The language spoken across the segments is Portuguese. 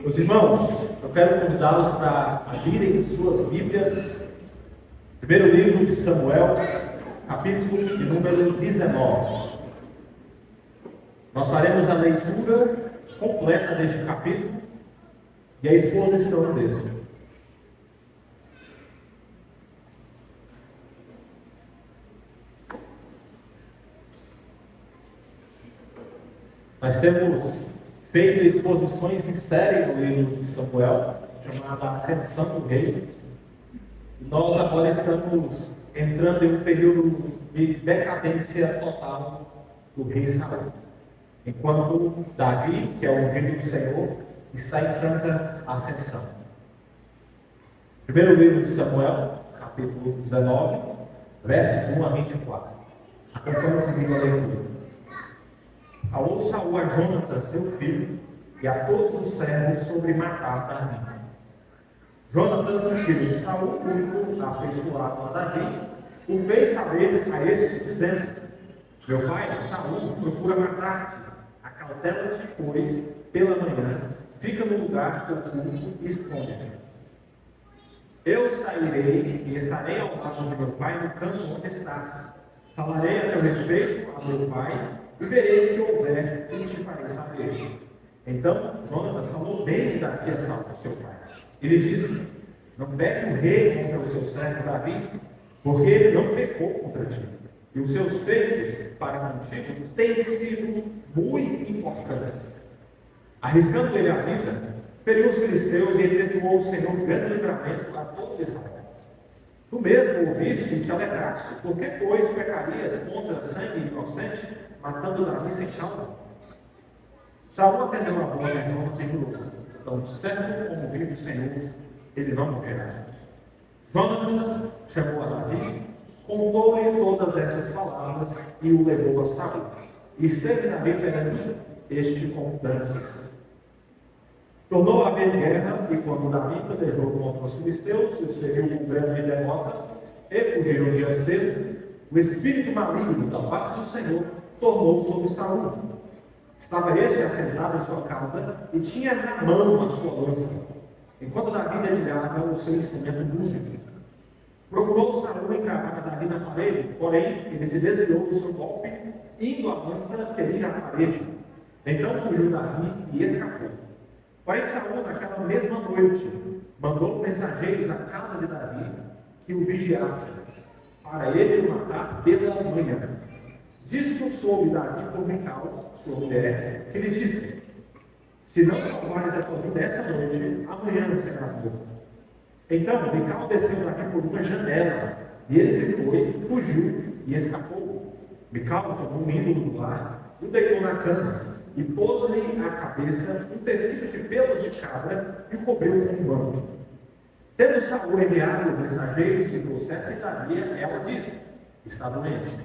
Meus irmãos, eu quero convidá-los para abrirem suas Bíblias. Primeiro livro de Samuel, capítulo de número 19. Nós faremos a leitura completa deste capítulo e a exposição dele. Nós temos feito exposições em série no livro de Samuel, chamada Ascensão do Rei. E nós agora estamos entrando em um período de decadência total do rei Saul. Enquanto Davi, que é o ungido do Senhor, está em franca ascensão. Primeiro livro de Samuel, capítulo 19, versos 1 a 24. Acompanhe comigo a leitura. Falou Saul a Jonatas, seu filho, e a todos os servos sobre matar Davi. Jonatas, filho de Saul, muito afeiçoado a Davi, o fez saber a este, dizendo: meu pai, Saul, procura matar-te. Acautela-te, pois, pela manhã, fica no lugar oculto e esconde-te. Eu sairei e estarei ao lado de meu pai no campo onde estás. Falarei a teu respeito a meu pai, e verei o que houver e te farei saber. Então Jonatas falou bem de Davi a Saul, seu pai. Ele disse: não peque o rei contra o seu servo Davi, porque ele não pecou contra ti. E os seus feitos para contigo têm sido muito importantes. Arriscando ele a vida, feriu os filisteus e efetuou o Senhor grande livramento a todo Israel. Tu mesmo ouviste e te alegraste, porque, pois, pecarias contra sangue inocente, matando Davi sem causa? Saul atendeu a voz de Jonatas e jurou: tão certo como vive o Senhor, ele não morrerá. Jonatas chamou a Davi, contou-lhe todas estas palavras e o levou a Saul. E esteve Davi perante este com dantes. Tornou a haver guerra, e quando Davi pelejou contra os filisteus, os feriu com grande derrota, e fugiram diante dele, o espírito maligno da parte do Senhor tornou sobre Saul. Estava este assentado em sua casa, e tinha na mão a sua lança, enquanto Davi dedilhava o seu instrumento músico. Procurou Saul encravar a Davi na parede, porém ele se desviou do seu golpe, indo a lança ferir a parede. Então fugiu Davi e escapou. Porém Saul, naquela mesma noite, mandou mensageiros à casa de Davi que o vigiassem, para ele o matar pela manhã. Disto soube Davi por Mical, sua mulher, que lhe disse: se não salvares a tua vida esta noite, amanhã serás morto. Então Mical desceu Davi por uma janela, e ele se foi, fugiu e escapou. Mical tomou um ídolo do lar, o deitou na cama, e pôs-lhe à cabeça um tecido de pelos de cabra e o cobriu com um manto. Tendo Saul enviado mensageiros que trouxessem Davi, ela disse: está doente.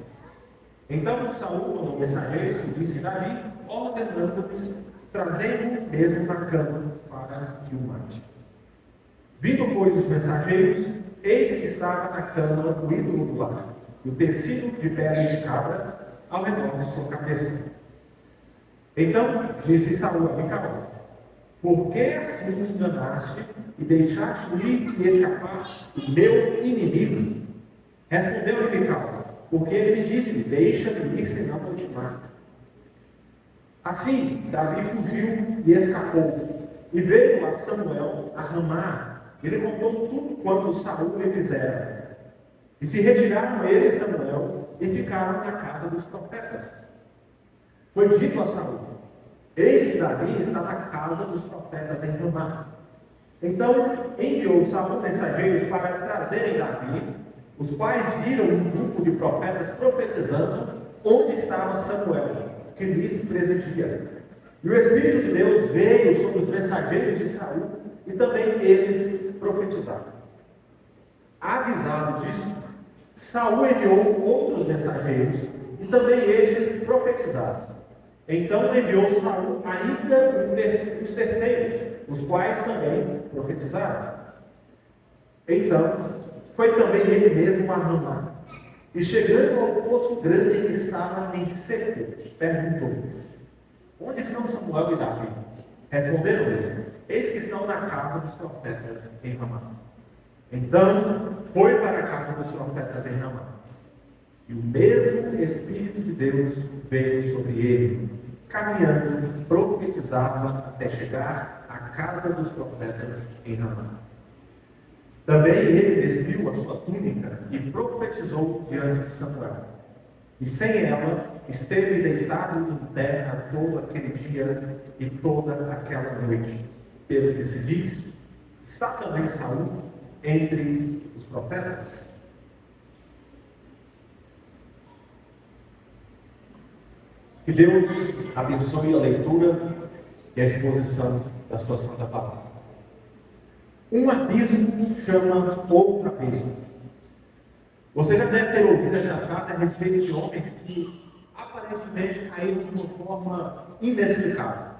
Então Saul mandou mensageiros que vissem Davi, ordenando-lhes, trazendo-o mesmo na cama para que o mate. Vindo, pois, os mensageiros, eis que estava na cama o ídolo do lar, e o tecido de peles de cabra ao redor de sua cabeça. Então disse Saul a Mical: por que assim me enganaste e deixaste ir e escapar o meu inimigo? Respondeu-lhe Mical: porque ele me disse: deixa-me ir, senão eu te mato. Assim Davi fugiu e escapou, e veio a Samuel a Ramá. Ele contou tudo quanto Saul lhe fizera. E se retiraram ele e Samuel e ficaram na casa dos profetas. Foi dito a Saul: eis que Davi está na casa dos profetas em Ramá. Então enviou Saul mensageiros para trazerem Davi, os quais viram um grupo de profetas profetizando onde estava Samuel, que lhes presidia. E o Espírito de Deus veio sobre os mensageiros de Saul, e também eles profetizaram. Avisado disto, Saul enviou outros mensageiros, e também estes profetizaram. Então enviou Saul ainda os terceiros, os quais também profetizaram. Então foi também ele mesmo a Ramá, e chegando ao poço grande que estava em seco, perguntou: onde estão Samuel e Davi? Responderam-lhe: eis que estão na casa dos profetas em Ramá. Então foi para a casa dos profetas em Ramá. E o mesmo Espírito de Deus veio sobre ele, caminhando, profetizava até chegar à casa dos profetas em Ramá. Também ele despiu a sua túnica e profetizou diante de Samuel. E sem ela, esteve deitado em terra todo aquele dia e toda aquela noite. Pelo que se diz, está também Saul entre os profetas? Que Deus abençoe a leitura e a exposição da sua Santa Palavra. Um abismo chama outro abismo. Você já deve ter ouvido essa frase a respeito de homens que aparentemente caíram de uma forma inexplicável.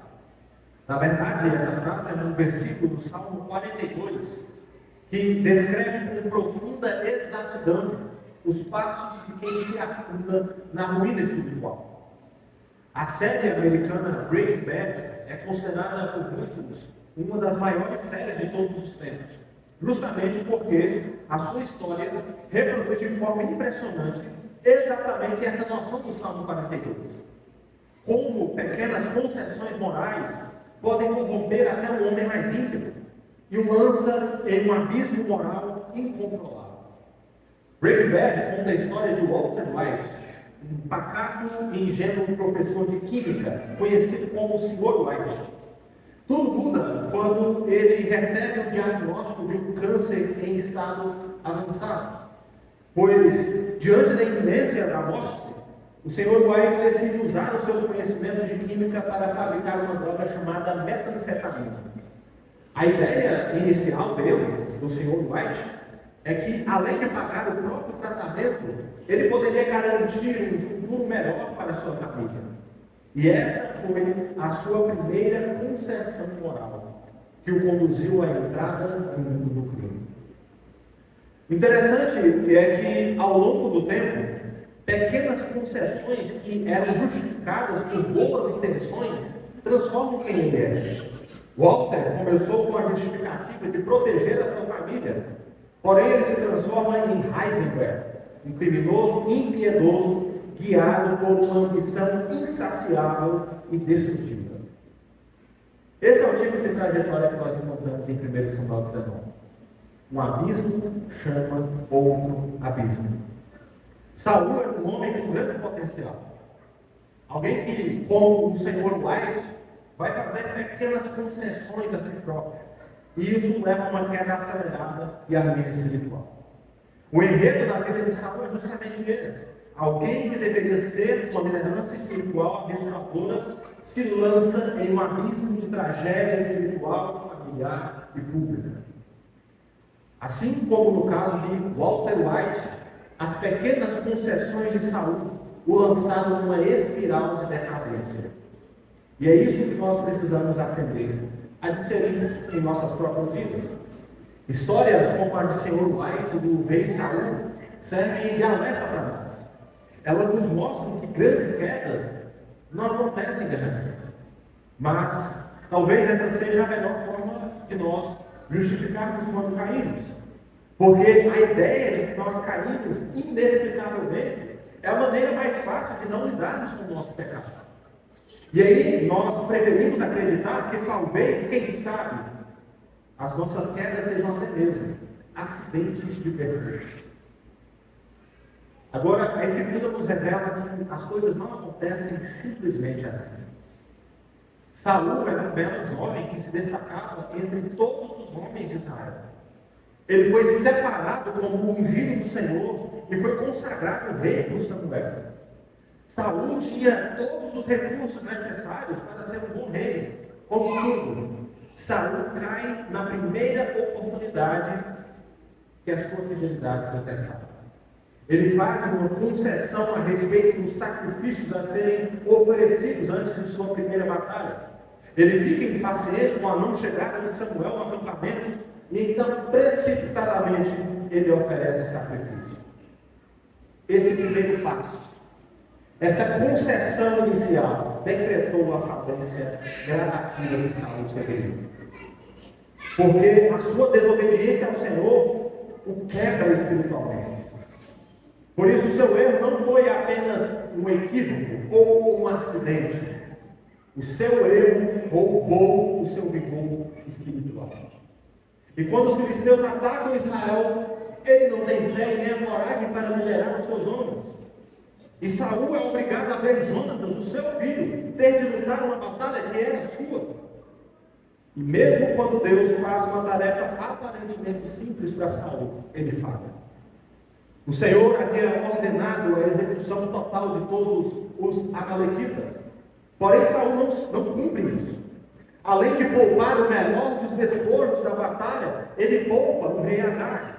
Na verdade, essa frase é um versículo do Salmo 42, que descreve com profunda exatidão os passos de quem se afunda na ruína espiritual. A série americana Breaking Bad é considerada por muitos uma das maiores séries de todos os tempos, justamente porque a sua história reproduz de forma impressionante exatamente essa noção do Salmo 42. Como pequenas concessões morais podem corromper até um homem mais íntegro e o lança em um abismo moral incontrolável. Breaking Bad conta a história de Walter White, um pacato e ingênuo professor de química, conhecido como o Sr. White. Tudo muda quando ele recebe o diagnóstico de um câncer em estado avançado. Pois, diante da iminência da morte, o Sr. White decide usar os seus conhecimentos de química para fabricar uma droga chamada metanfetamina. A ideia inicial dele, do Sr. White, é que, além de pagar o próprio tratamento, ele poderia garantir um futuro melhor para a sua família. E essa foi a sua primeira concessão moral, que o conduziu à entrada no mundo do crime. Interessante é que, ao longo do tempo, pequenas concessões que eram justificadas por boas intenções transformam quem ele é. Walter começou com a justificativa de proteger a sua família, porém ele se transforma em Heisenberg, um criminoso impiedoso, guiado por uma ambição insaciável e destrutiva. Esse é o tipo de trajetória que nós encontramos em 1 Samuel 19. Um abismo chama outro abismo. Saul era um homem com grande potencial. Alguém que, como o Sr. White, vai fazer pequenas concessões a si próprio. E isso leva a uma queda acelerada e a ruína espiritual. O enredo da vida de Saul é justamente esse. Alguém que deveria ser uma liderança espiritual abençoadora se lança em um abismo de tragédia espiritual, familiar e pública. Assim como no caso de Walter White, as pequenas concessões de Saul o lançaram numa espiral de decadência. E é isso que nós precisamos aprender a discernir em nossas próprias vidas. Histórias como a de Sr. White e do rei Saul servem de alerta para nós. Elas nos mostram que grandes quedas não acontecem de repente. Mas talvez essa seja a melhor forma de nós justificarmos quando caímos. Porque a ideia de que nós caímos inexplicavelmente é a maneira mais fácil de não lidarmos com o nosso pecado. E aí nós preferimos acreditar que talvez, quem sabe, as nossas quedas sejam até mesmo acidentes de percurso. Agora, a Escritura nos revela que as coisas não acontecem simplesmente assim. Saul era um belo jovem que se destacava entre todos os homens de Israel. Ele foi separado como ungido do Senhor e foi consagrado rei por Samuel. Saul tinha todos os recursos necessários para ser um bom rei. Contudo, Saul cai na primeira oportunidade que a sua fidelidade foi testada. Ele faz uma concessão a respeito dos sacrifícios a serem oferecidos antes de sua primeira batalha. Ele fica impaciente com a não chegada de Samuel no acampamento e então, precipitadamente, ele oferece sacrifício. Esse primeiro passo, essa concessão inicial, decretou a falência gradativa de Saul seguiria. Porque a sua desobediência ao Senhor o quebra espiritualmente. Por isso o seu erro não foi apenas um equívoco ou um acidente. O seu erro roubou o seu vigor espiritual. E quando os filisteus atacam Israel, ele não tem fé e nem a coragem para liderar os seus homens. E Saul é obrigado a ver Jonatas, o seu filho, ter de lutar uma batalha que era sua. E mesmo quando Deus faz uma tarefa aparentemente simples para Saul, ele falha. O Senhor havia ordenado a execução total de todos os amalequitas. Porém, Saul não cumpre isso. Além de poupar o melhor dos despojos da batalha, ele poupa o rei Agag.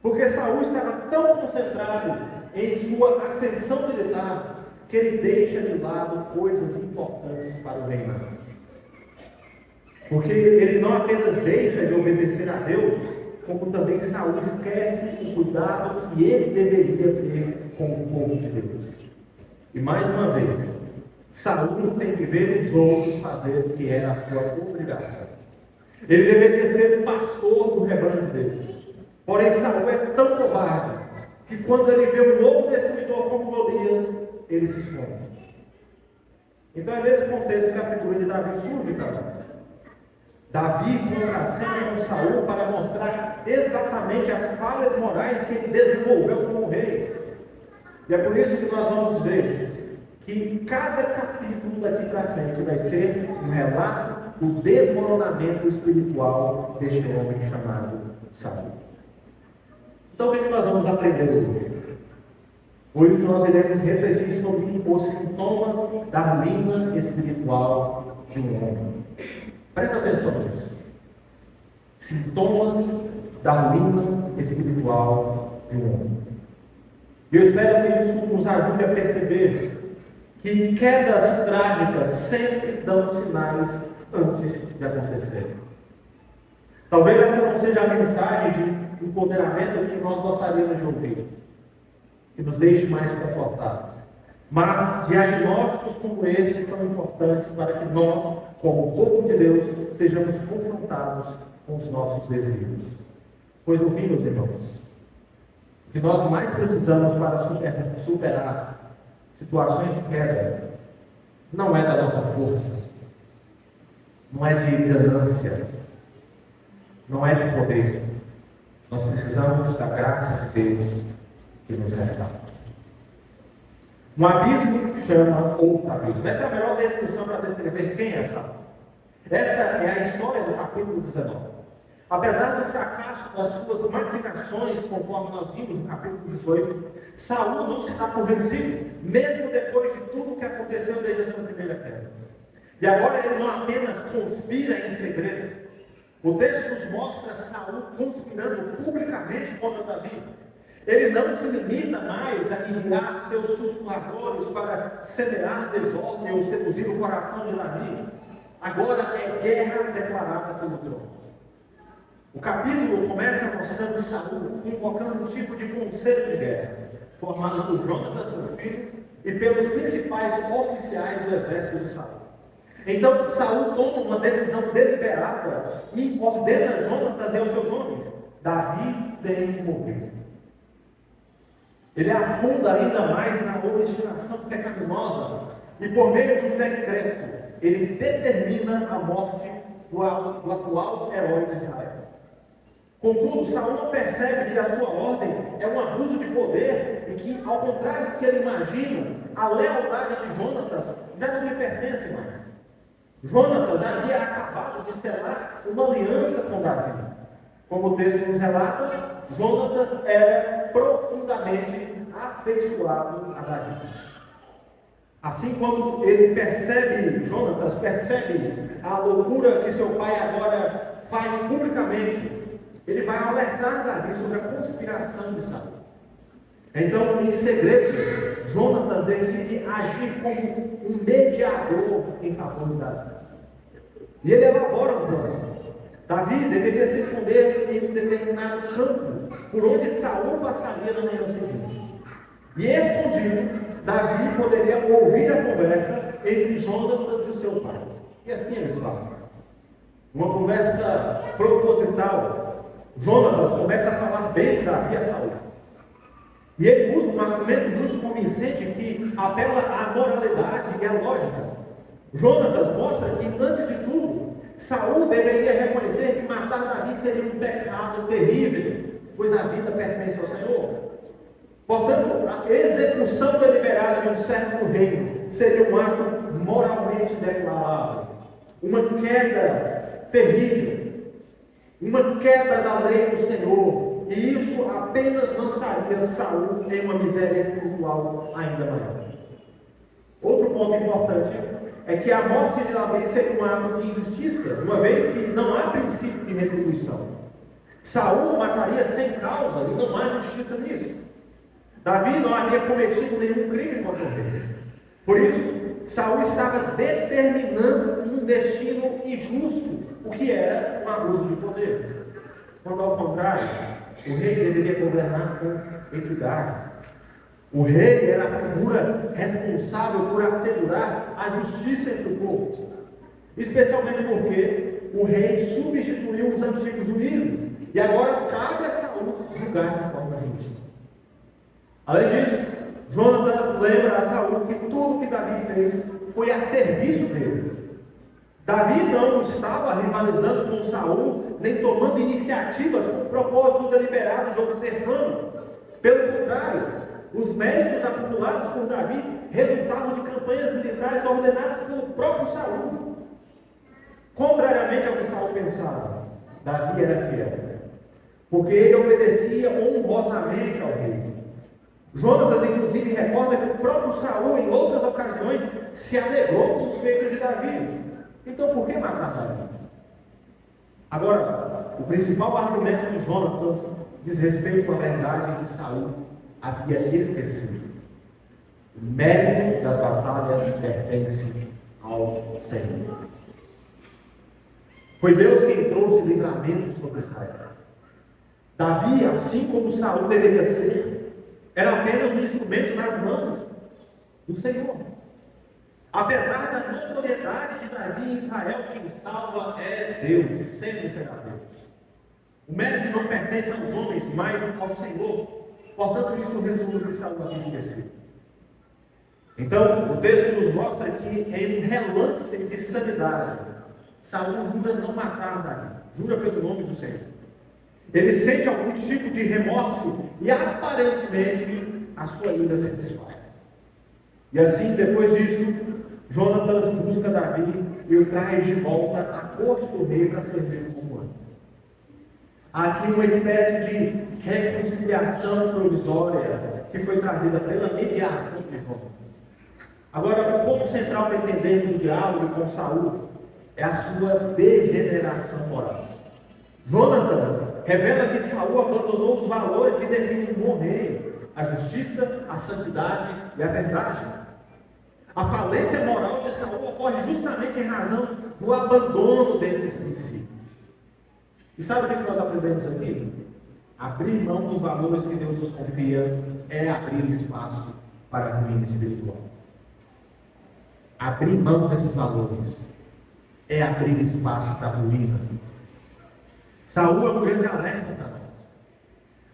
Porque Saul estava tão concentrado em sua ascensão militar, que ele deixa de lado coisas importantes para o reinado. Porque ele não apenas deixa de obedecer a Deus, como também Saul esquece o cuidado que ele deveria ter com o povo de Deus. E mais uma vez, Saul tem que ver os outros fazer o que era a sua obrigação. Ele deveria ser pastor do rebanho de Deus. Porém, Saul é tão covarde que quando ele vê um lobo destruidor como Golias, ele se esconde. Então é nesse contexto que a figura de Davi surge para nós. Davi contracena com Saul para mostrar exatamente as falhas morais que ele desenvolveu como rei. E é por isso que nós vamos ver que cada capítulo daqui para frente vai ser um relato do desmoronamento espiritual deste homem chamado Saul. Então o que nós vamos aprender hoje? Hoje nós iremos refletir sobre os sintomas da ruína espiritual de um homem. Presta atenção nisso. Sintomas da ruína espiritual de um homem. Eu espero que isso nos ajude a perceber que quedas trágicas sempre dão sinais antes de acontecerem. Talvez essa não seja a mensagem de empoderamento que nós gostaríamos de ouvir, que nos deixe mais confortáveis. Mas diagnósticos como este são importantes para que nós, como povo de Deus, sejamos confrontados com os nossos desvios. Pois no fim, meus irmãos, o que nós mais precisamos para superar situações de queda não é da nossa força, não é de ganância, não é de poder. Nós precisamos da graça de Deus que nos restaura. Um abismo chama outro abismo. Essa é a melhor definição para descrever quem é Saul. Essa é a história do capítulo 19. Apesar do fracasso das suas maquinações, conforme nós vimos no capítulo 18, Saul não se dá por vencido, mesmo depois de tudo o que aconteceu desde a sua primeira queda. E agora ele não apenas conspira em segredo. O texto nos mostra Saul conspirando publicamente contra Davi. Ele não se limita mais a enviar seus sussurradores para semear desordem ou seduzir o coração de Davi. Agora é guerra declarada pelo trono. O capítulo começa mostrando Saul convocando um tipo de conselho de guerra, formado por Jonatas, seu filho, e pelos principais oficiais do exército de Saul. Então Saul toma uma decisão deliberada e ordena a Jonatas e aos seus homens: Davi tem que morrer. Ele afunda ainda mais na obstinação pecaminosa e, por meio de um decreto, ele determina a morte do atual herói de Israel. Contudo, Saul não percebe que a sua ordem é um abuso de poder e que, ao contrário do que ele imagina, a lealdade de Jonatas já não lhe pertence mais. Jonatas havia acabado de selar uma aliança com Davi. Como o texto nos relata, Jonatas era profundamente afeiçoado a Davi. Assim, quando Jonatas percebe a loucura que seu pai agora faz publicamente, ele vai alertar Davi sobre a conspiração de Saul. Então, em segredo, Jonatas decide agir como um mediador em favor de Davi. E ele elabora um plano. Davi deveria se esconder em um determinado campo, por onde Saul passaria na manhã seguinte. E escondido, Davi poderia ouvir a conversa entre Jonatas e o seu pai. E assim eles falam. Uma conversa proposital. Jonatas começa a falar bem de Davi a Saul. E ele usa um argumento muito convincente que apela à moralidade e à lógica. Jonatas mostra que, antes de tudo, Saul deveria reconhecer que matar Davi seria um pecado terrível, pois a vida pertence ao Senhor. Portanto, a execução deliberada de um servo do reino seria um ato moralmente deplorável, uma queda terrível, uma quebra da lei do Senhor, e isso apenas lançaria Saul em uma miséria espiritual ainda maior. Outro ponto importante é que a morte de Davi seria um ato de injustiça, uma vez que não há princípio de retribuição. Saul mataria sem causa e não há justiça nisso. Davi não havia cometido nenhum crime contra o rei. Por isso, Saul estava determinando um destino injusto, o que era um abuso de poder. Quando, ao contrário, o rei deveria governar com equidade. O rei era a figura responsável por assegurar a justiça entre o povo, especialmente porque o rei substituiu os antigos juízes, e agora cabe a Saul julgar de forma justa. Além disso, Jonatas lembra a Saul que tudo que Davi fez foi a serviço dele. Davi não estava rivalizando com Saul, nem tomando iniciativas com o propósito deliberado de obter fama. Pelo contrário, os méritos acumulados por Davi resultavam de campanhas militares ordenadas pelo próprio Saul. Contrariamente ao que Saul pensava, Davi era fiel, porque ele obedecia honrosamente ao rei. Jonatas, inclusive, recorda que o próprio Saul, em outras ocasiões, se alegrou com os feitos de Davi. Então, por que matar Davi? Agora, o principal argumento de Jonatas diz respeito à verdade que Saul havia esquecido. O mérito das batalhas pertence ao Senhor. Foi Deus quem trouxe livramento sobre Israel. Davi, assim como Saul deveria ser, era apenas um instrumento nas mãos do Senhor. Apesar da notoriedade de Davi em Israel, quem salva é Deus, e sempre será Deus. O mérito não pertence aos homens, mas ao Senhor. Portanto, isso resume o que Saul havia esquecido. Então, o texto nos mostra que, em um relance de sanidade, Saul jura não matar Davi, jura pelo nome do Senhor. Ele sente algum tipo de remorso e, aparentemente, a sua ira se desfaz. E assim, depois disso, Jonatas busca Davi e o traz de volta à corte do rei para servir como antes. Há aqui uma espécie de reconciliação provisória que foi trazida pela mediação de Jonatas. Agora, o ponto central para entendermos o diálogo com Saul é a sua degeneração moral. Jonatas revela que Saul abandonou os valores que definem um bom rei: a justiça, a santidade e a verdade. A falência moral de Saul ocorre justamente em razão do abandono desses princípios. E sabe o que nós aprendemos aqui? Abrir mão dos valores que Deus nos confia é abrir espaço para a ruína espiritual. Abrir mão desses valores é abrir espaço para a ruína. Saul é um grande alerta para nós.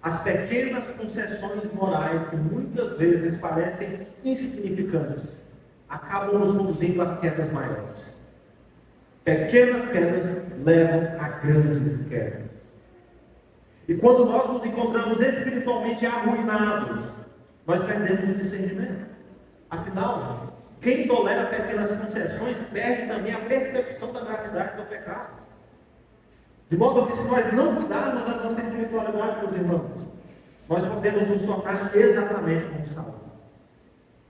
As pequenas concessões morais que muitas vezes parecem insignificantes acabam nos conduzindo a quedas maiores. Pequenas quedas levam a grandes quedas. E quando nós nos encontramos espiritualmente arruinados, nós perdemos o discernimento. Afinal, quem tolera pequenas concessões perde também a percepção da gravidade do pecado. De modo que, se nós não cuidarmos da nossa espiritualidade, meus irmãos, nós podemos nos tornar exatamente como Saul.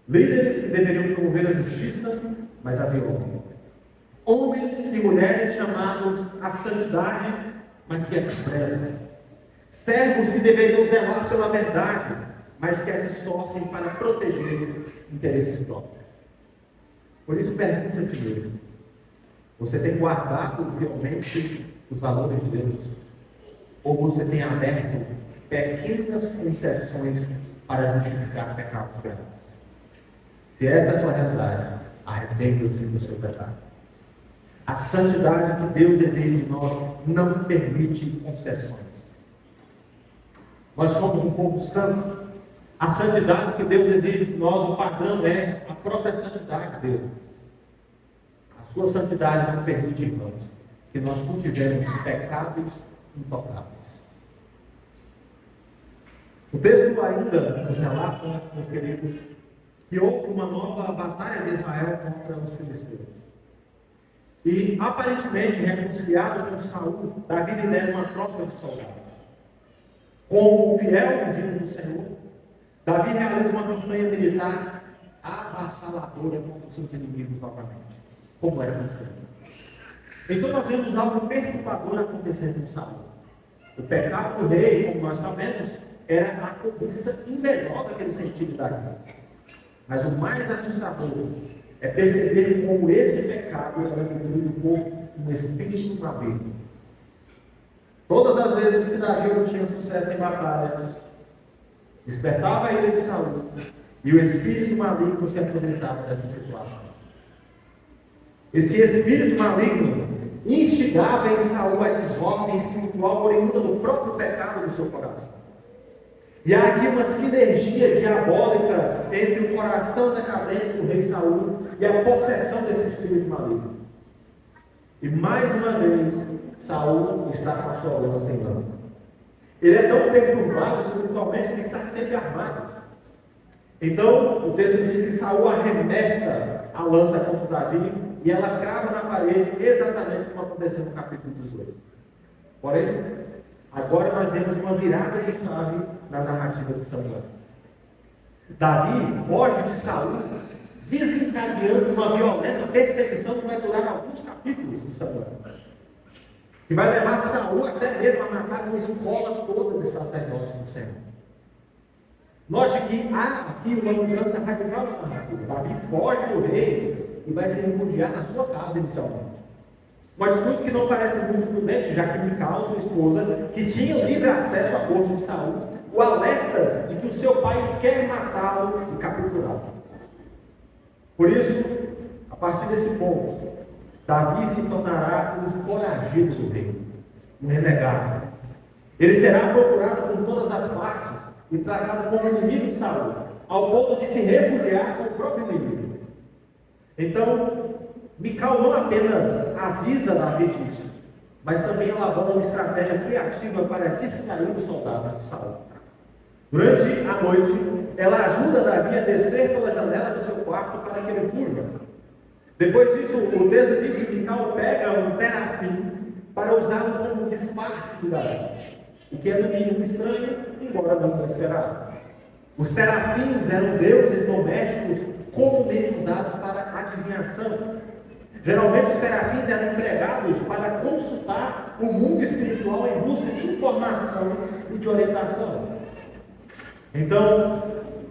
Líderes que deveriam promover a justiça, mas a violência. Homens e mulheres chamados à santidade, mas que a desprezam. Servos que deveriam zelar pela verdade, mas que a distorcem para proteger interesses próprios. Por isso, pergunte a si mesmo: você tem guardado fielmente os valores de Deus? Ou você tem aberto pequenas concessões para justificar pecados graves? Se essa é a sua realidade, arrependa-se do seu pecado. A santidade que Deus exige de nós não permite concessões. Nós somos um povo santo. A santidade que Deus exige de nós, o padrão é a própria santidade dele. A sua santidade não permite, irmãos, que nós cultivemos pecados intocáveis. O texto ainda nos relata, meus queridos, que houve uma nova batalha de Israel contra os filisteus. E, aparentemente, reconciliado com Saul, Davi lidera uma tropa de soldados. Como o fiel ungido do Senhor, Davi realiza uma campanha militar avassaladora contra os seus inimigos novamente, como era costume. Então nós vemos algo perturbador acontecer com Saul. O pecado do rei, como nós sabemos, era a cobiça invejosa que ele sentia de Davi. Mas o mais assustador é perceber como esse pecado era nutrido por um espírito maligno. Todas as vezes que Davi obtinha sucesso em batalhas, despertava a ira de Saul, e o espírito maligno se aproveitava dessa situação. Esse espírito maligno instigava em Saul a desordem espiritual oriunda do próprio pecado do seu coração. E há aqui uma sinergia diabólica entre o coração decadente do rei Saul e a possessão desse espírito maligno. E mais uma vez, Saul está com a sua lança em mão. Ele é tão perturbado espiritualmente que está sempre armado. Então, o texto diz que Saul arremessa a lança contra Davi e ela crava na parede, exatamente como aconteceu no capítulo 18. Porém, agora nós vemos uma virada de chave na narrativa de Samuel. Davi foge de Saul, desencadeando uma violenta perseguição que vai durar alguns capítulos de Samuel, que vai levar Saul até mesmo a matar uma escola toda de sacerdotes do Senhor. Note que há aqui uma mudança radical na narrativa. Davi foge do rei e vai se refugiar na sua casa inicialmente. Uma atitude que não parece muito prudente, já que Mical, sua esposa, que tinha livre acesso à corte de Saul, o alerta de que o seu pai quer matá-lo e capturá-lo. Por isso, a partir desse ponto, Davi se tornará um foragido do rei, um renegado. Ele será procurado por todas as partes e tratado como inimigo de Saul, ao ponto de se refugiar com o próprio inimigo. Então, Mical não apenas avisa Davi disso, mas também elabora uma estratégia criativa para distrair os soldados de Saul. Durante a noite, ela ajuda Davi a descer pela janela do seu quarto para que ele fuja. Depois disso, o texto diz que Mical pega um terafim para usá-lo como disfarce de Davi, o que é no mínimo estranho, embora não inesperado. Os terafins eram deuses domésticos comumente usados para adivinhação. Geralmente os terafins eram empregados para consultar o mundo espiritual em busca de informação e de orientação. Então,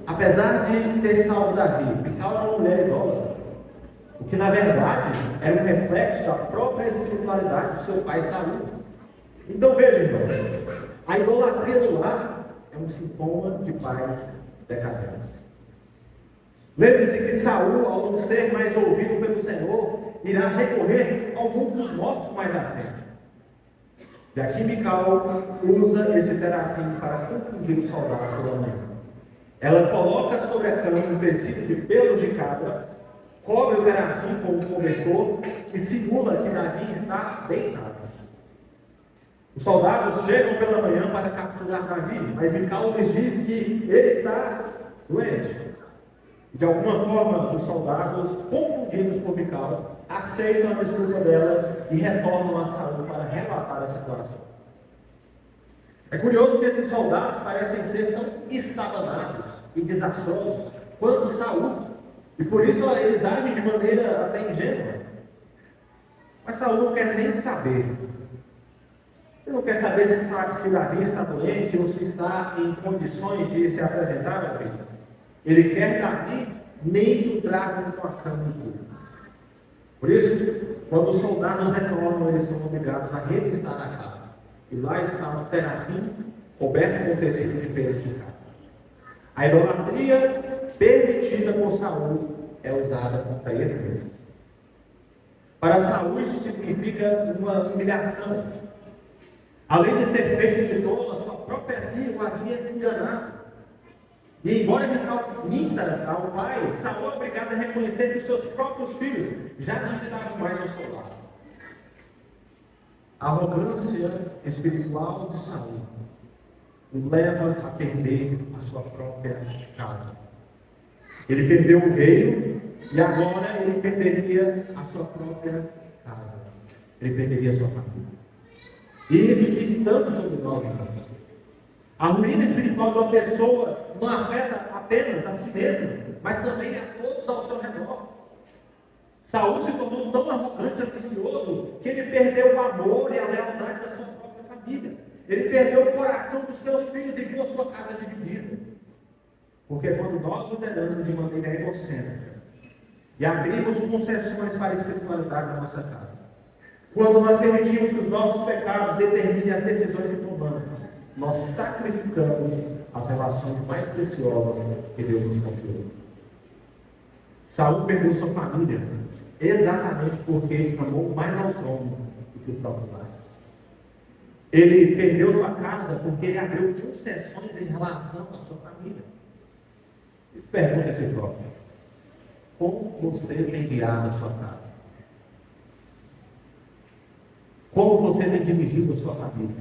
apesar de ter salvo Davi, Mical era uma mulher idólatra, o que na verdade era um reflexo da própria espiritualidade do seu pai Saul. Então veja, irmãos, a idolatria do lar é um sintoma de pais decadentes. Lembre-se que Saul, ao não ser mais ouvido pelo Senhor, irá recorrer ao mundo dos mortos mais à frente. E aqui Mical usa esse terafim para confundir os soldados pela manhã. Ela coloca sobre a cama um tecido de pelos de cabra, cobre o terafim com um cobertor e simula que Davi está deitado. Os soldados chegam pela manhã para capturar Davi, mas Mical lhes diz que ele está doente. De alguma forma, os soldados, confundidos por Mical, aceitam a desculpa dela e retornam a Saul para relatar a situação. É curioso que esses soldados parecem ser tão estabanados e desastrosos quanto Saul, e por isso eles agem de maneira até ingênua. Mas Saul não quer nem saber. Ele não quer saber se Davi está doente ou se está em condições de se apresentar ao rei. Ele quer Davi nem que o tragam com a cama e tudo. Por isso, quando os soldados retornam, eles são obrigados a revistar a casa. E lá está um terafim coberto com tecido de pelos de cabra. A idolatria permitida por Saul é usada contra ele mesmo. Para Saul, isso significa uma humilhação. Além de ser feito de tolo, a sua própria filha o havia enganado. E embora minta ao pai, Saul é obrigado a reconhecer que seus próprios filhos já não estavam mais ao seu lado. A arrogância espiritual de Saul o leva a perder a sua própria casa. Ele perdeu o reino e agora ele perderia a sua própria casa. Ele perderia a sua família. E isso diz tanto sobre nós, irmãos. A ruína espiritual de uma pessoa não afeta apenas a si mesma, mas também a todos ao seu redor. Saul se tornou tão arrogante e ambicioso que ele perdeu o amor e a lealdade da sua própria família. Ele perdeu o coração dos seus filhos e viu a sua casa dividida. Porque quando nós luteramos de maneira egocêntrica e abrimos concessões para a espiritualidade da nossa casa, quando nós permitimos que os nossos pecados determinem as decisões que tomamos, nós sacrificamos as relações mais preciosas que Deus nos confiou. Saul perdeu sua família exatamente porque amou mais ao trono do que o próprio pai. Ele perdeu sua casa porque ele abriu concessões em relação à sua família. Pergunta a si próprio: como você tem guiado a sua casa? Como você tem dirigido a sua família?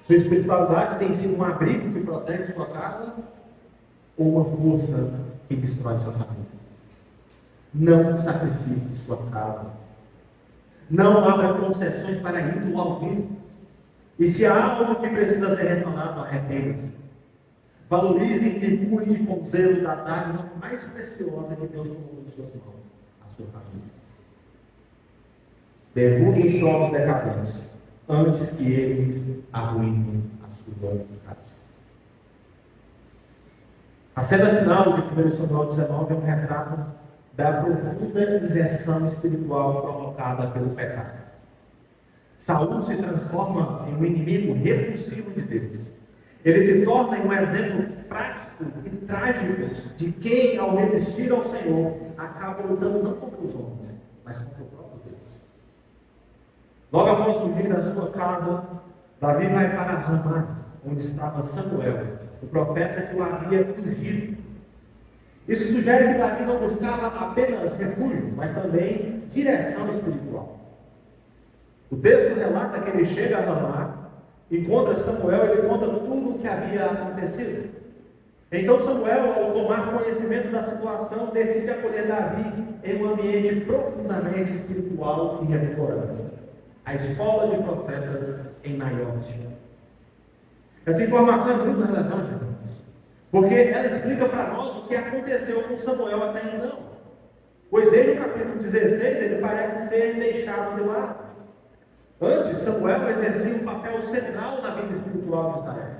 Sua espiritualidade tem sido um abrigo que protege sua casa ou uma força que destrói sua família? Não sacrifique sua casa. Não abra concessões para ídolo algum. E se há algo que precisa ser restaurado, arrependa-se. Valorize e cuide com zelo da dádiva mais preciosa que Deus colocou em suas mãos, a sua família. Derrube os tronos decadentes antes que eles arruinem a sua casa. A cena final de 1 Samuel 19 é um retrato da profunda inversão espiritual provocada pelo pecado. Saul se transforma em um inimigo repulsivo de Deus. Ele se torna um exemplo prático e trágico de quem, ao resistir ao Senhor, acaba lutando não contra os homens, mas contra o próprio Deus. Logo após fugir da sua casa, Davi vai para Ramá, onde estava Samuel, o profeta que o havia ungido. Isso sugere que Davi não buscava apenas refúgio, mas também direção espiritual. O texto relata que ele chega a Ramá, encontra Samuel, ele conta tudo o que havia acontecido. Então Samuel, ao tomar conhecimento da situação, decide acolher Davi em um ambiente profundamente espiritual e revigorante. A escola de profetas em Naiote. Essa informação é muito relevante, irmãos, porque ela explica para nós o que aconteceu com Samuel até então. Pois desde o capítulo 16 ele parece ser deixado de lado. Antes, Samuel exercia um papel central na vida espiritual de Israel,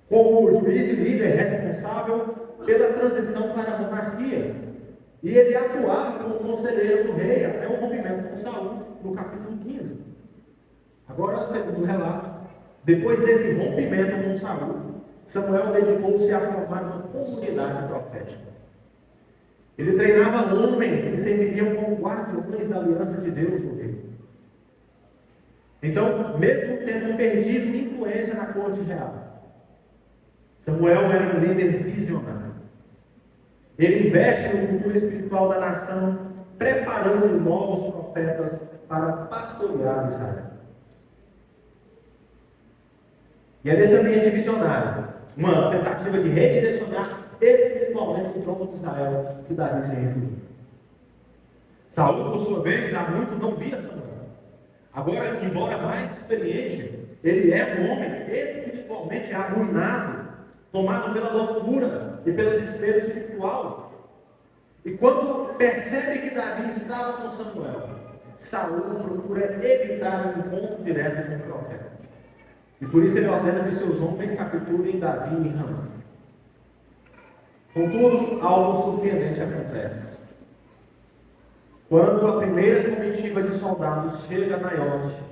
como juiz e líder responsável pela transição para a monarquia. E ele atuava como conselheiro do rei até o rompimento com Saul, no capítulo 15. Agora, segundo o relato, depois desse rompimento com Saul, Samuel dedicou-se a formar uma comunidade profética. Ele treinava homens que serviriam como guardiões da aliança de Deus no reino. Então, mesmo tendo perdido influência na corte real, Samuel era um líder visionário. Ele investe no futuro espiritual da nação, preparando novos profetas para pastorear Israel. E é nesse ambiente visionário, uma tentativa de redirecionar espiritualmente o trono de Israel, que Davi se refugiou. Saul, por sua vez, há muito não via Samuel. Agora, embora mais experiente, ele é um homem espiritualmente arruinado, tomado pela loucura e pelo desespero espiritual. E quando percebe que Davi estava com Samuel, Saul procura evitar um encontro direto com o profeta. E por isso ele ordena que seus homens capturem Davi em Ramá. Contudo, algo surpreendente acontece. Quando a primeira comitiva de soldados chega a Naiote,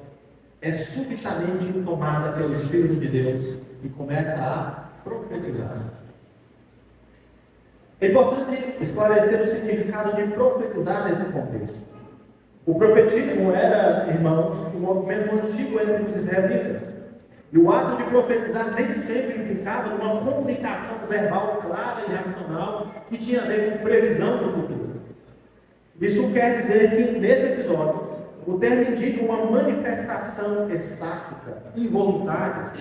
é subitamente tomada pelo Espírito de Deus e começa a profetizar. É importante esclarecer o significado de profetizar nesse contexto. O profetismo era, irmãos, um movimento antigo entre os israelitas. E o ato de profetizar nem sempre implicava numa comunicação verbal clara e racional que tinha a ver com previsão do futuro. Isso quer dizer que, nesse episódio, o termo indica uma manifestação estática, involuntária.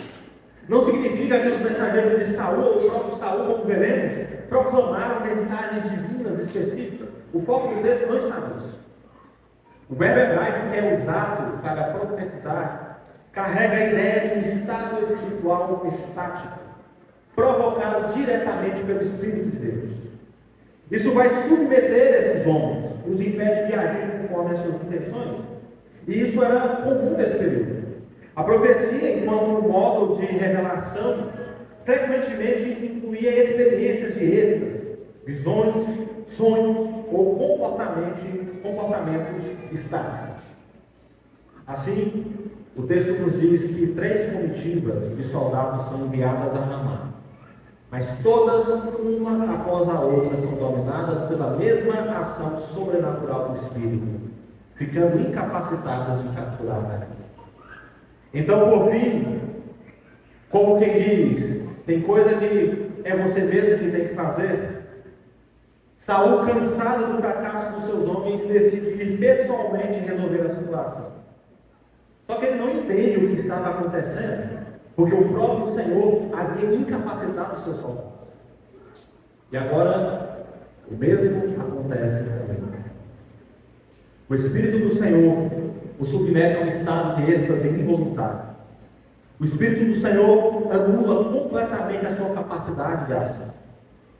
Não significa que os mensageiros de Saul, ou o próprio Saul, como veremos, proclamaram mensagens divinas específicas. O foco do texto não está nisso. O verbo hebraico que é usado para profetizar carrega a ideia de um estado espiritual estático, provocado diretamente pelo Espírito de Deus. Isso vai submeter esses homens, os impede de agir conforme as suas intenções. E isso era comum nesse período. A profecia, enquanto um modo de revelação, frequentemente incluía experiências de êxtase, visões, sonhos ou comportamentos estáticos. Assim, o texto nos diz que 3 comitivas de soldados são enviadas a Ramá, mas todas, uma após a outra, são dominadas pela mesma ação sobrenatural do Espírito, ficando incapacitadas de capturar a vida. Então, por fim, como quem diz, tem coisa que é você mesmo que tem que fazer. Saul, cansado do fracasso dos seus homens, decide ir pessoalmente resolver a situação. Só que ele não entende o que estava acontecendo, porque o próprio Senhor havia incapacitado os seus soldados. E agora, o mesmo acontece com ele. O Espírito do Senhor o submete a um estado de êxtase involuntário. O Espírito do Senhor anula completamente a sua capacidade de ação.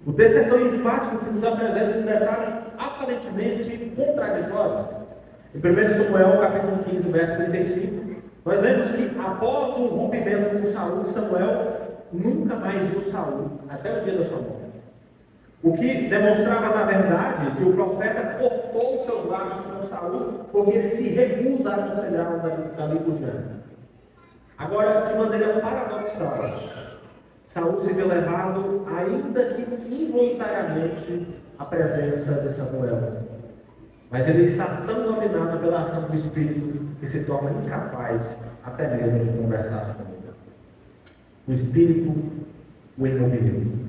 O texto é tão enfático que nos apresenta um detalhe aparentemente contraditório. Em 1 Samuel, capítulo 15, verso 35, nós lemos que após o rompimento com Saul, Samuel nunca mais viu Saul, até o dia da sua morte. O que demonstrava, na verdade, que o profeta cortou os seus laços com Saul, porque ele se recusa a aconselhá-lo dali por diante. Agora, de maneira paradoxal, Saul se vê levado, ainda que involuntariamente, à presença de Samuel. Mas ele está tão dominado pela ação do Espírito que se torna incapaz até mesmo de conversar com ele. O Espírito o imobiliza.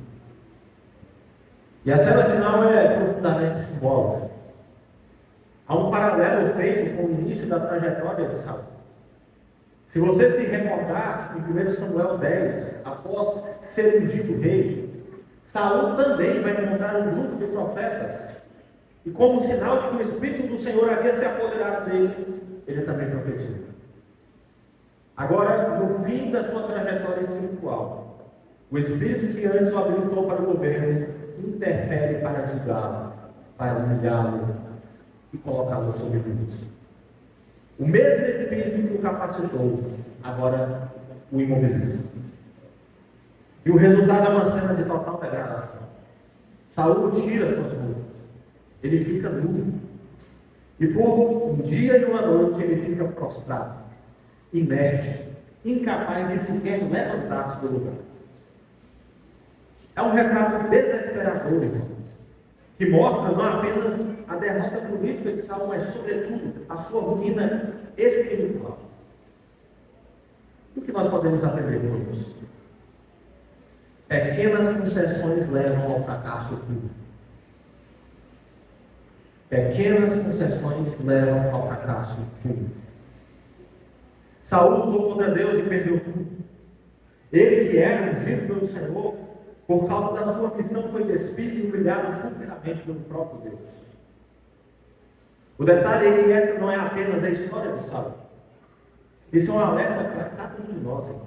E a cena final é profundamente simbólica. Há um paralelo feito com o início da trajetória de Saul. Se você se recordar, em 1 Samuel 10, após ser ungido rei, Saul também vai encontrar um grupo de profetas. E como sinal de que o Espírito do Senhor havia se apoderado dele, ele também profetizou. Agora, no fim da sua trajetória espiritual, o Espírito que antes o habilitou para o governo, interfere para julgá-lo, para humilhá-lo e colocá-lo sob juízo. O mesmo Espírito que o capacitou, agora o imobiliza. E o resultado é uma cena de total degradação. Saul tira suas roupas, ele fica nu. E por um dia e uma noite ele fica prostrado, inerte, incapaz de sequer levantar-se do lugar. É um retrato desesperador, que mostra não apenas a derrota política de Saul, mas sobretudo a sua ruína espiritual. O que nós podemos aprender com isso? Pequenas concessões levam ao fracasso público. Pequenas concessões levam ao fracasso público. Saul lutou contra Deus e perdeu tudo. Ele que era ungido pelo Senhor, por causa da sua missão, foi despido e humilhado publicamente pelo próprio Deus. O detalhe é que essa não é apenas a história de Saul. Isso é um alerta para cada um de nós, irmãos.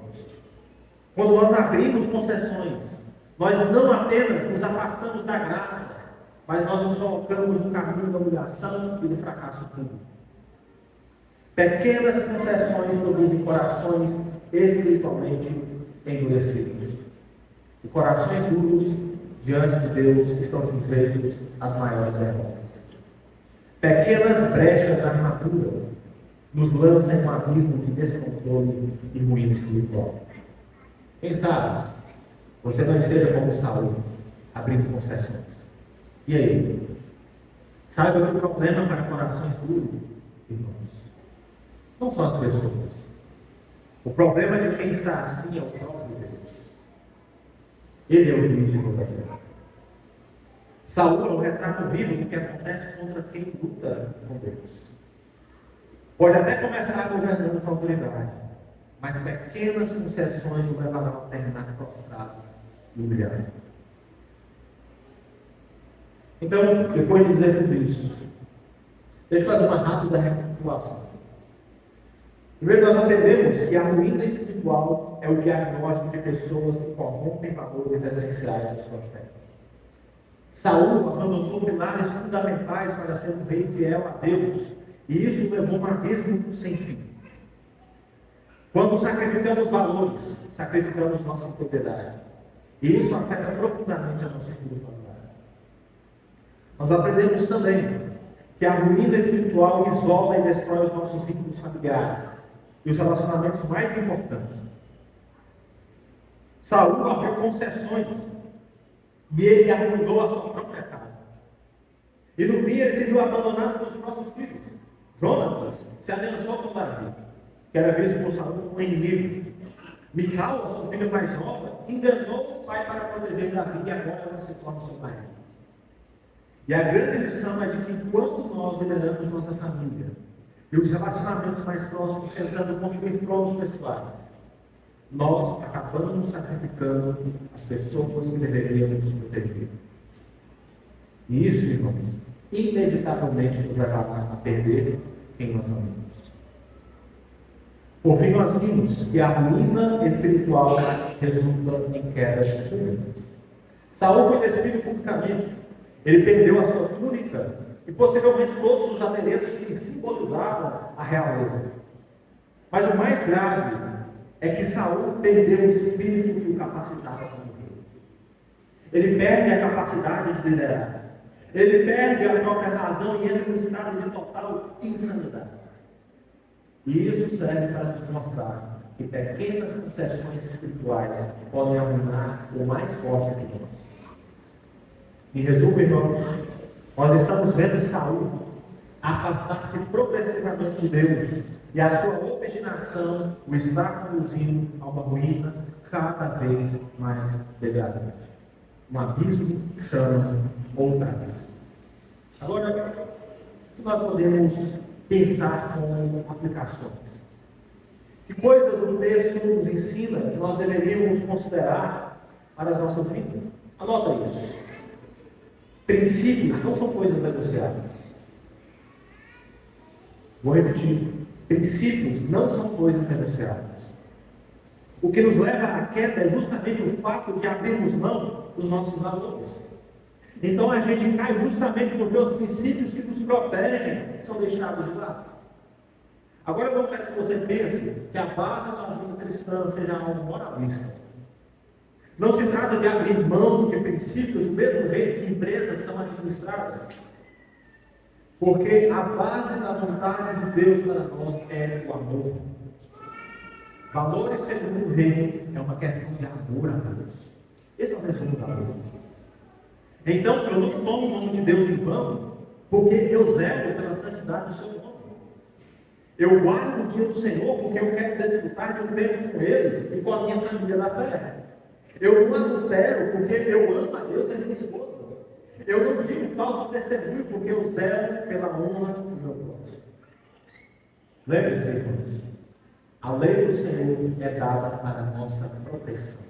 Quando nós abrimos concessões, nós não apenas nos afastamos da graça, mas nós nos colocamos no caminho da humilhação e do fracasso público. Pequenas concessões produzem corações espiritualmente endurecidos. E corações duros, diante de Deus, estão sujeitos às maiores derrotas. Pequenas brechas da armadura nos lançam em um abismo de descontrole e ruína espiritual. Quem sabe você não esteja como Saul, abrindo concessões. E aí? Saiba que o problema para corações duros, irmãos, não são as pessoas. O problema de quem está assim é o próprio Deus. Ele é o juiz de toda a terra. Saúl é o retrato vivo do que acontece contra quem luta com Deus. Pode até começar governando com autoridade, mas pequenas concessões o levarão a terminar prostrado e humilhado. Então, depois de dizer tudo isso, deixa eu fazer uma rápida recapitulação. Primeiro, nós aprendemos que a ruína espiritual é o diagnóstico de pessoas que corrompem valores essenciais de sua fé. Saúl abandonou pilares fundamentais para ser um rei fiel a Deus, e isso levou a um abismo sem fim. Quando sacrificamos valores, sacrificamos nossa integridade, e isso afeta profundamente a nossa espiritualidade. Nós aprendemos também que a ruína espiritual isola e destrói os nossos vínculos familiares e os relacionamentos mais importantes. Saúl abriu concessões e ele arruinou a sua própria casa. E no fim ele se viu abandonado pelos próprios filhos. Jonatas se aliançou com Davi, que era visto por Saúl como um inimigo. Mical, sua filha mais nova, enganou o pai para proteger Davi e agora ela se torna seu marido. E a grande lição é de que quando nós lideramos nossa família e os relacionamentos mais próximos tentando construir tronos pessoais, nós acabamos sacrificando as pessoas que deveriam nos proteger. E isso, irmãos, inevitavelmente nos levará a perder quem nós amamos. Por fim, nós vimos que a ruína espiritual resulta em quedas públicas. Saúl foi despido publicamente. Ele perdeu a sua túnica e possivelmente todos os adereços que simbolizavam a realeza. Mas o mais grave é que Saúl perdeu o espírito que o capacitava como rei. Ele perde a capacidade de liderar. Ele perde a própria razão e entra num estado de total insanidade. E isso serve para nos mostrar que pequenas concessões espirituais podem arruinar o mais forte de nós. Em resumo, irmãos, nós estamos vendo Saúl afastar-se progressivamente de Deus e a sua obstinação o está conduzindo a uma ruína cada vez mais degradante. Um abismo chama outra abismo. Agora, o que nós podemos pensar como aplicações? Que coisas o texto nos ensina que nós deveríamos considerar para as nossas vidas? Anota isso. Princípios não são coisas negociáveis. Vou repetir. Princípios não são coisas negociáveis. O que nos leva à queda é justamente o fato de abrirmos mão dos nossos valores. Então a gente cai justamente porque os princípios que nos protegem são deixados de lado. Agora eu não quero que você pense que a base da vida cristã seja algo moralista. Não se trata de abrir mão de princípios do mesmo jeito que empresas são administradas. Porque a base da vontade de Deus para nós é o amor. Valores segundo o reino é uma questão de amor a Deus. Esse é o resumo da lei. Então, eu não tomo o nome de Deus em vão, porque eu zelo pela santidade do seu nome. Eu guardo o dia do Senhor, porque eu quero desfrutar de um tempo com Ele e com a minha família da fé. Eu não adultero, porque eu amo a Deus e a minha esposa. Eu não digo falso testemunho, porque eu zelo pela honra do meu próximo. Lembre-se, irmãos, a lei do Senhor é dada para a nossa proteção.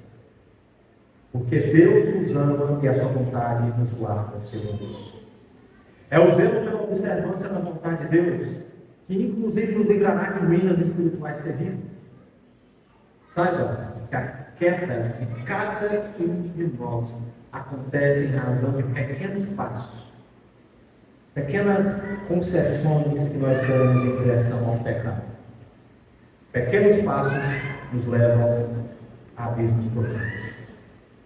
Porque Deus nos ama e a sua vontade nos guarda, segundo. É o zelo pela observância da vontade de Deus, que inclusive nos livrará de ruínas espirituais terríveis. Saiba que a queda de cada um de nós acontece em razão de pequenos passos, pequenas concessões que nós damos em direção ao pecado. Pequenos passos nos levam a abismos profundos.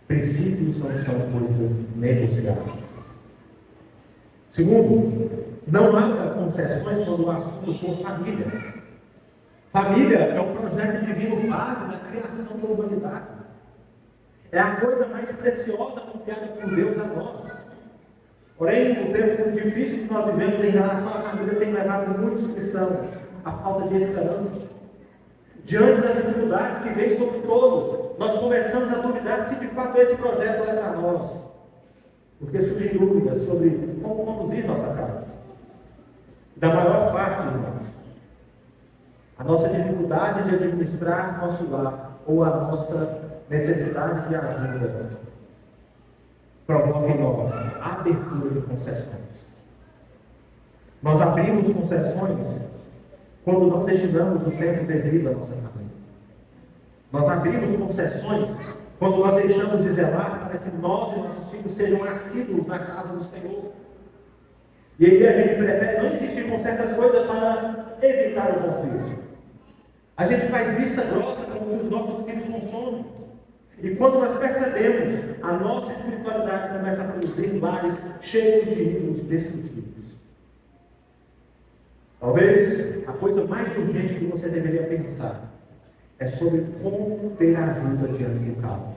Princípios não são coisas negociáveis. Segundo, não abra concessões quando o assunto for família. Família é o projeto divino base da criação da humanidade. É a coisa mais preciosa confiada por Deus a nós. Porém, o tempo difícil que nós vivemos em relação à família tem levado muitos cristãos à falta de esperança. Diante das dificuldades que vêm sobre todos, nós começamos a duvidar se de fato esse projeto é para nós. Porque surgem dúvidas sobre como conduzir nossa casa. Da maior parte, irmãos, a nossa dificuldade de administrar nosso lar ou a nossa necessidade de ajuda provoca em nós a abertura de concessões. Nós abrimos concessões quando não destinamos o tempo devido à nossa família. Nós abrimos concessões quando nós deixamos de zelar para que nós e nossos filhos sejam assíduos na casa do Senhor. E aí a gente prefere não insistir com certas coisas para evitar o conflito. A gente faz vista grossa com os nossos filhos consomem. E quando nós percebemos, a nossa espiritualidade começa a produzir lares cheios de ídolos destrutivos. Talvez a coisa mais urgente que você deveria pensar é sobre como ter ajuda diante do caos.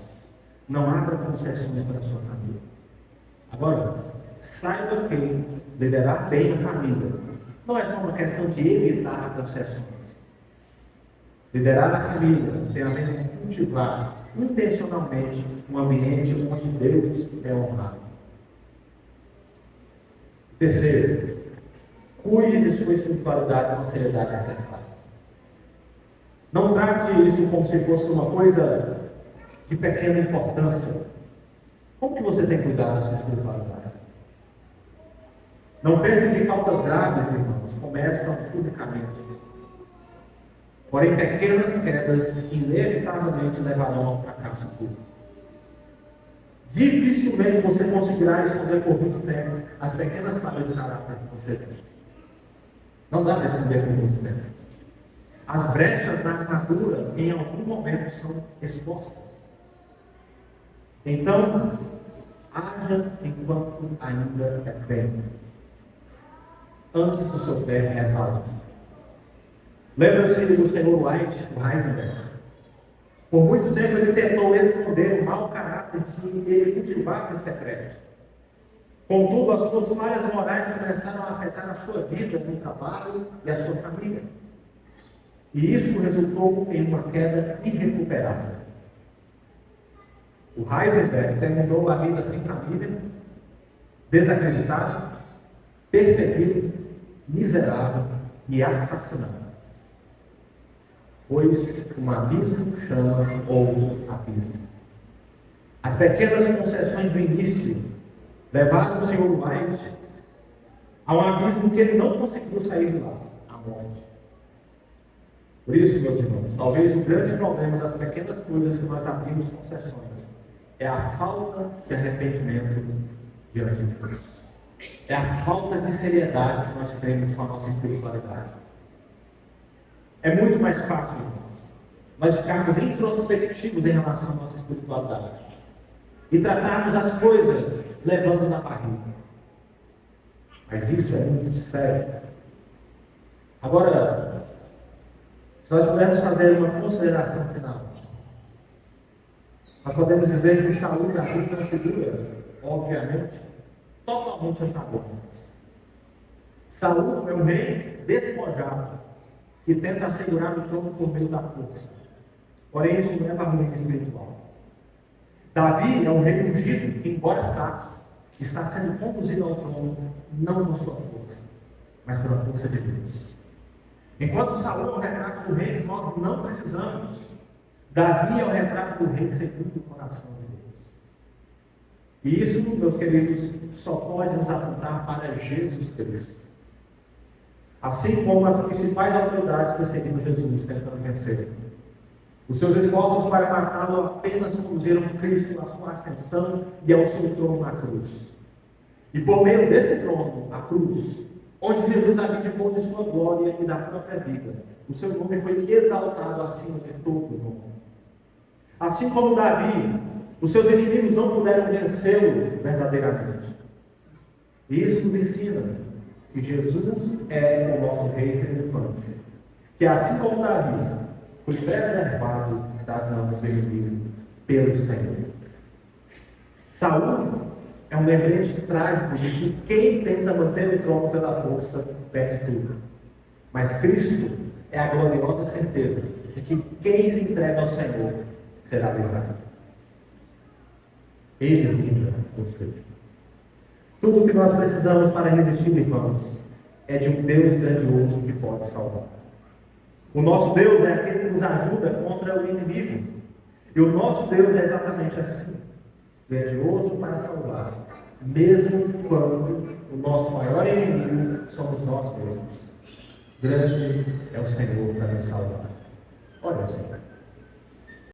Não abra concessões para a sua família. Agora, saiba que liderar bem a família não é só uma questão de evitar concessões. Liderar a família tem a ver com cultivar intencionalmente um ambiente onde Deus é honrado. Terceiro, cuide de sua espiritualidade com a seriedade necessária. Não trate isso como se fosse uma coisa de pequena importância. Como que você tem cuidado da sua espiritualidade? Não pense que faltas graves, irmãos, começam unicamente. Porém, pequenas quedas inevitavelmente levarão ao fracasso público. Dificilmente você conseguirá esconder por muito tempo as pequenas falhas de caráter que você tem. Não dá para esconder por muito tempo. As brechas na armadura, em algum momento, são expostas. Então, haja enquanto ainda é tempo. Antes do seu pé resvalar. Lembra-se do senhor White, o Heisenberg. Por muito tempo ele tentou esconder o mau caráter que ele cultivava em secreto. Contudo, as suas falhas morais começaram a afetar a sua vida no trabalho e a sua família. E isso resultou em uma queda irrecuperável. O Heisenberg terminou a vida sem família, desacreditado, perseguido, miserável e assassinado. Pois um abismo chama outro abismo. As pequenas concessões do início levaram o Sr. White a um abismo que ele não conseguiu sair de lá, a morte. Por isso, meus irmãos, talvez o grande problema das pequenas coisas que nós abrimos concessões é a falta de arrependimento diante de Deus. É a falta de seriedade que nós temos com a nossa espiritualidade. É muito mais fácil, irmãos, nós ficarmos introspectivos em relação à nossa espiritualidade e tratarmos as coisas levando na barriga. Mas isso é muito sério. Agora, se nós pudermos fazer uma consideração final, nós podemos dizer que Saul e Davi são figuras, obviamente, totalmente antagônicas. Saul é um rei despojado que tenta assegurar o trono por meio da força. Porém, isso leva a ruína espiritual. Davi é um rei ungido que, embora fraco, está sendo conduzido ao trono não por sua força, mas pela força de Deus. Enquanto Saul é o retrato do rei que nós não precisamos, Davi é o retrato do rei segundo o coração de Deus. E isso, meus queridos, só pode nos apontar para Jesus Cristo. Assim como as principais autoridades perseguiram Jesus, tentando vencer. Os seus esforços para matá-lo apenas conduziram Cristo à sua ascensão e ao seu trono na cruz. E por meio desse trono, a cruz, onde Jesus abdicou de sua glória e da própria vida, o seu nome foi exaltado acima de todo nome. Assim como Davi, os seus inimigos não puderam vencê-lo verdadeiramente. E isso nos ensina que Jesus é o nosso rei triunfante, que assim como Davi foi preservado das mãos do inimigo pelo Senhor. Saul é um lembrete trágico de que quem tenta manter o trono pela força perde tudo. Mas Cristo é a gloriosa certeza de que quem se entrega ao Senhor será livrado. Ele livra você. Tudo o que nós precisamos para resistir, irmãos, é de um Deus grandioso que pode salvar. O nosso Deus é aquele que nos ajuda contra o inimigo. E o nosso Deus é exatamente assim, grandioso para salvar, mesmo quando o nosso maior inimigo somos nós mesmos. Grande é o Senhor para nos salvar. Olha, Senhor.